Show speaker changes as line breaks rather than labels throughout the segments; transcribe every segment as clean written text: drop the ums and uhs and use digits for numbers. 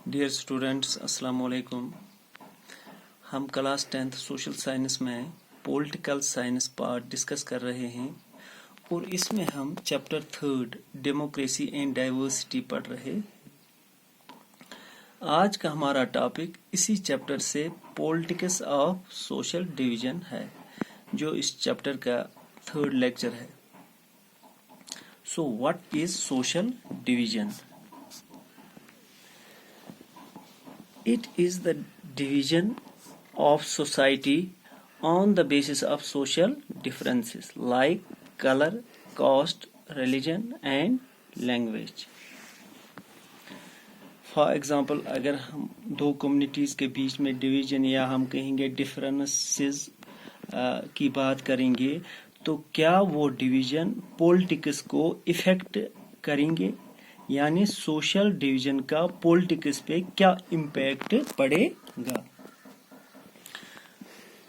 Dear students, अस्सलाम वालेकुम। हम क्लास 10th सोशल साइंस में पॉलिटिकल साइंस पार्ट डिस्कस कर रहे हैं और इसमें हम चैप्टर 3 डेमोक्रेसी एंड डाइवर्सिटी पढ़ रहे हैं। आज का हमारा टॉपिक इसी चैप्टर से पॉलिटिक्स ऑफ सोशल डिवीजन है, जो इस चैप्टर का 3rd लेक्चर है। So what is social division? It is the division of society on the basis of social differences like color, caste, religion and language. For example, अगर हम दो communities के बीच में डिवीजन या हम कहेंगे डिफरेंसेस की बात करेंगे, तो क्या वो डिवीजन पॉलिटिक्स को इफेक्ट करेंगे? यानी सोशल डिवीजन का पॉलिटिक्स पे क्या इम्पैक्ट पड़ेगा?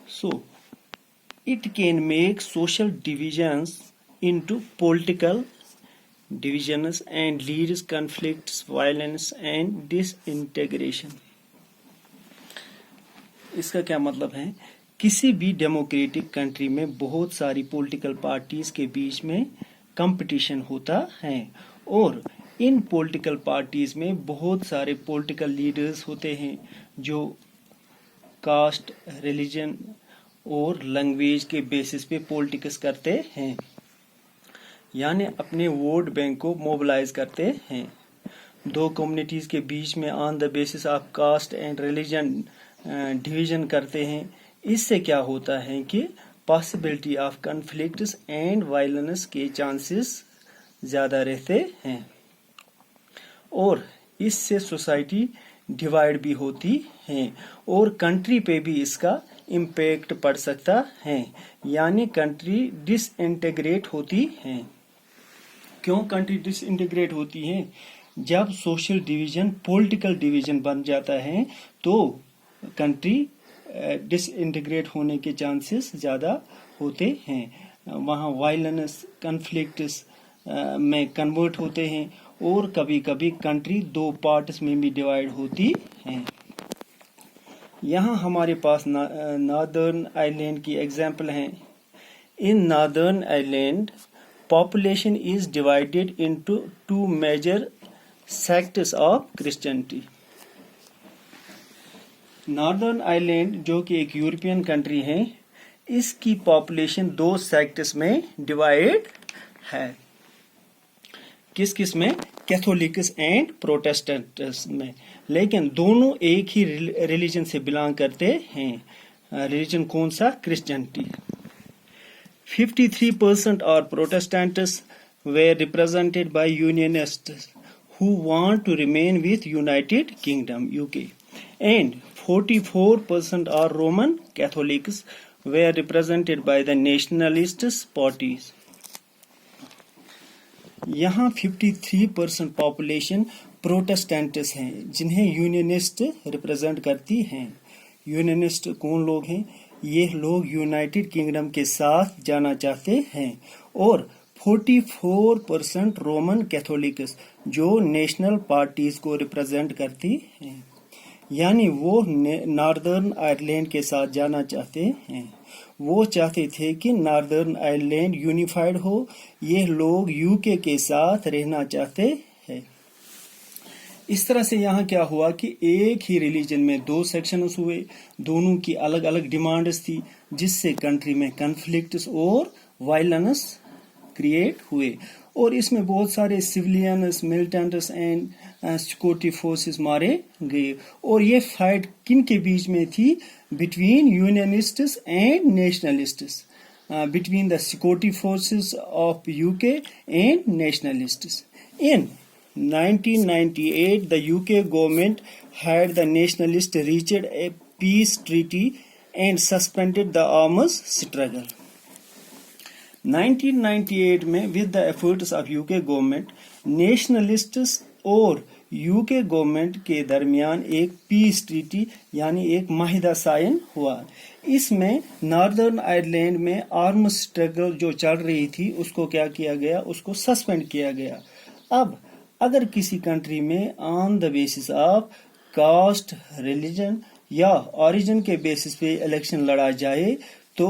So it can make social divisions into political divisions and leads conflicts, violence and disintegration. इसका क्या मतलब है? किसी भी डेमोक्रेटिक कंट्री में बहुत सारी पॉलिटिकल पार्टीज के बीच में कंपटीशन होता है और इन पॉलिटिकल पार्टीज में बहुत सारे पॉलिटिकल लीडर्स होते हैं जो कास्ट, रिलीजन और लैंग्वेज के बेसिस पे पॉलिटिक्स करते हैं, यानी अपने वोट बैंक को मोबिलाइज करते हैं। दो कम्युनिटीज के बीच में on the basis of caste and religion division करते हैं। इससे क्या होता है कि possibility of conflicts and violence के चांसेस ज्यादा रहते हैं और इससे सोसाइटी डिवाइड भी होती है और कंट्री पे भी इसका इम्पैक्ट पड़ सकता है, यानी कंट्री डिसइंटीग्रेट होती है। क्यों कंट्री डिसइंटीग्रेट होती है? जब सोशल डिवीजन पॉलिटिकल डिवीजन बन जाता है तो कंट्री डिसइंटीग्रेट होने के चांसेस ज्यादा होते हैं। वहाँ वायलेंस, कॉन्फ्लिक्ट्स में कन्वर्ट होते हैं और कभी कभी कंट्री दो पार्ट्स में भी डिवाइड होती है। यहाँ हमारे पास नॉर्दर्न आइलैंड की एग्जाम्पल है। In Northern Island population is divided into 2 major sects of Christianity. Northern Island जो कि एक यूरोपियन कंट्री है, इसकी पॉपुलेशन 2 सेक्ट्स में डिवाइड है। किस किस में? कैथोलिक्स एंड प्रोटेस्टेंट्स में। लेकिन दोनों एक ही रिलीजन से बिलोंग करते हैं। रिलीजन कौन सा? Christianity. 53% are Protestants were represented by unionists who want to remain with United Kingdom UK, and 44% are Roman Catholics were represented by the nationalist parties. यहाँ 53% पॉपुलेशन प्रोटेस्टेंट्स हैं जिन्हें यूनियनिस्ट रिप्रेजेंट करती हैं। Unionist कौन लोग हैं? ये लोग यूनाइटेड किंगडम के साथ जाना चाहते हैं और 44% रोमन कैथोलिक्स जो नेशनल पार्टीज को रिप्रेजेंट करती हैं, यानी वो नॉर्दर्न आयरलैंड के साथ जाना चाहते हैं। वो चाहते थे कि नॉर्दर्न आयरलैंड यूनिफाइड हो। ये लोग यूके के साथ रहना चाहते हैं। इस तरह से यहाँ क्या हुआ कि एक ही रिलीजन में 2 सेक्शंस हुए, दोनों की अलग अलग डिमांड्स थी, जिससे कंट्री में कॉन्फ्लिक्ट्स और वायलेंस क्रिएट हुए और इसमें बहुत सारे civilians, militants and security forces मारे गए। और ये फाइट किन के बीच में थी? Between unionists and nationalists, between the security forces of UK and nationalists. In 1998 the UK government had the nationalists reached a peace treaty and suspended the arms struggle. 1998 में with the efforts of UK government, nationalists और UK government के दरमियान एक peace treaty यानी एक माहिदा sign हुआ। इसमें northern Ireland में आर्म स्ट्रगल जो चल रही थी उसको क्या किया गया? उसको सस्पेंड किया गया। अब अगर किसी कंट्री में on the basis of caste, religion या ओरिजिन के बेसिस पे इलेक्शन लड़ा जाए तो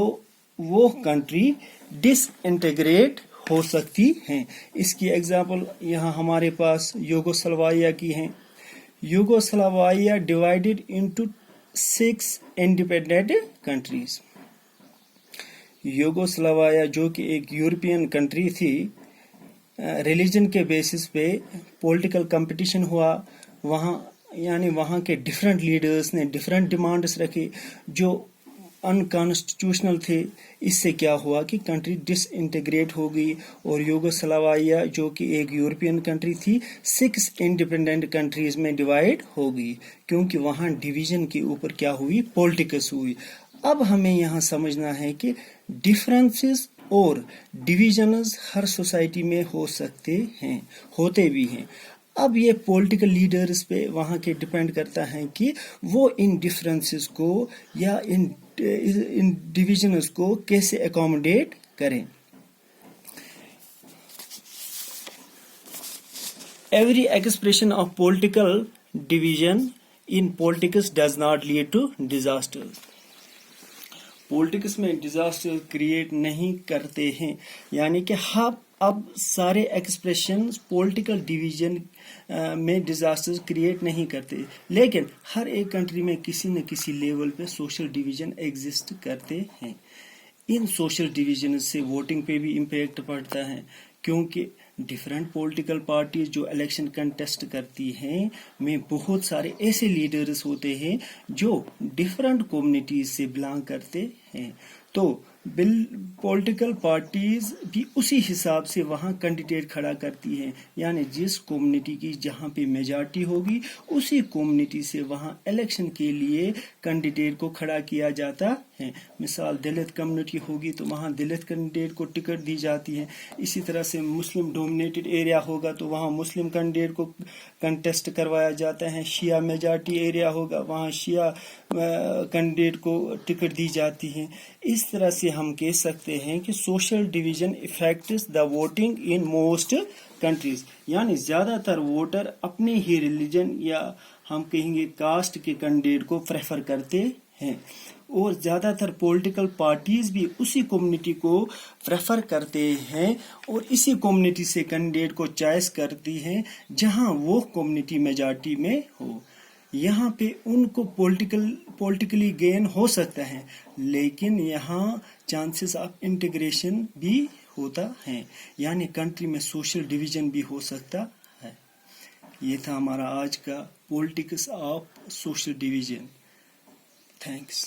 वो कंट्री डिसइंटीग्रेट हो सकती हैं। इसकी एग्जाम्पल यहाँ हमारे पास यूगोस्लाविया की हैं। Yugoslavia divided into 6 independent countries. Yugoslavia जो कि एक यूरोपियन कंट्री थी, रिलीजन के बेसिस पे पॉलिटिकल कंपटीशन हुआ। वहाँ के डिफरेंट लीडर्स ने डिफरेंट डिमांड्स रखे जो अनकॉन्स्टिट्यूशनल थे। इससे क्या हुआ कि कंट्री डिसइंटीग्रेट हो गई और यूगोस्लाविया जो कि एक यूरोपियन कंट्री थी 6 इंडिपेंडेंट कंट्रीज में डिवाइड हो गई, क्योंकि वहाँ डिवीजन के ऊपर क्या हुई, पॉलिटिक्स हुई। अब हमें यहाँ समझना है कि डिफरेंसेस और डिविजन्स हर सोसाइटी में हो सकते हैं, होते भी हैं। अब ये पॉलिटिकल लीडर्स पे वहाँ के डिपेंड करता है कि वो इन डिफरेंसेस को या इन डिविजन्स को कैसे अकोमोडेट करें। Every expression of political division in politics does not lead to disaster. Politics में डिजास्टर क्रिएट नहीं करते हैं, यानी कि अब सारे एक्सप्रेशंस पॉलिटिकल डिवीजन में डिजास्टर क्रिएट नहीं करते, लेकिन हर एक कंट्री में किसी न किसी लेवल पे सोशल डिवीजन एग्जिस्ट करते हैं। इन सोशल डिवीजन से वोटिंग पे भी इम्पैक्ट पड़ता है, क्योंकि डिफरेंट पॉलिटिकल पार्टीज जो इलेक्शन कंटेस्ट करती हैं में बहुत सारे ऐसे लीडर्स होते हैं जो डिफरेंट कम्युनिटीज से बिलोंग करते हैं। तो पॉलिटिकल पार्टीज भी उसी हिसाब से वहाँ कैंडिडेट खड़ा करती हैं, यानी जिस कम्युनिटी की जहाँ पे मेजॉरिटी होगी उसी कम्युनिटी से वहाँ इलेक्शन के लिए कैंडिडेट को खड़ा किया जाता है। मिसाल दलित कम्युनिटी होगी तो वहाँ दलित कैंडिडेट को टिकट दी जाती है। इसी तरह से मुस्लिम डोमिनेटेड एरिया होगा तो वहाँ मुस्लिम कैंडिडेट को कंटेस्ट करवाया जाता है। शिया मेजॉरिटी एरिया होगा वहाँ शिया कैंडिडेट को टिकट दी जाती है। इस तरह से हम कह सकते हैं कि social division effects the voting in most countries, यानी ज्यादातर वोटर अपने ही रिलीजन या हम कहेंगे कास्ट के कैंडिडेट को प्रेफर करते हैं, और ज्यादातर पॉलिटिकल पार्टीज भी उसी कम्युनिटी को प्रेफर करते हैं और इसी कम्युनिटी से कैंडिडेट को चॉइस करती हैं जहां वो कम्युनिटी मेजॉरिटी में हो। यहाँ पे उनको पॉलिटिकली गेन हो सकता है, लेकिन यहाँ चांसेस ऑफ इंटीग्रेशन भी होता है, यानी कंट्री में सोशल डिवीजन भी हो सकता है। ये था हमारा आज का politics of social division. Thanks.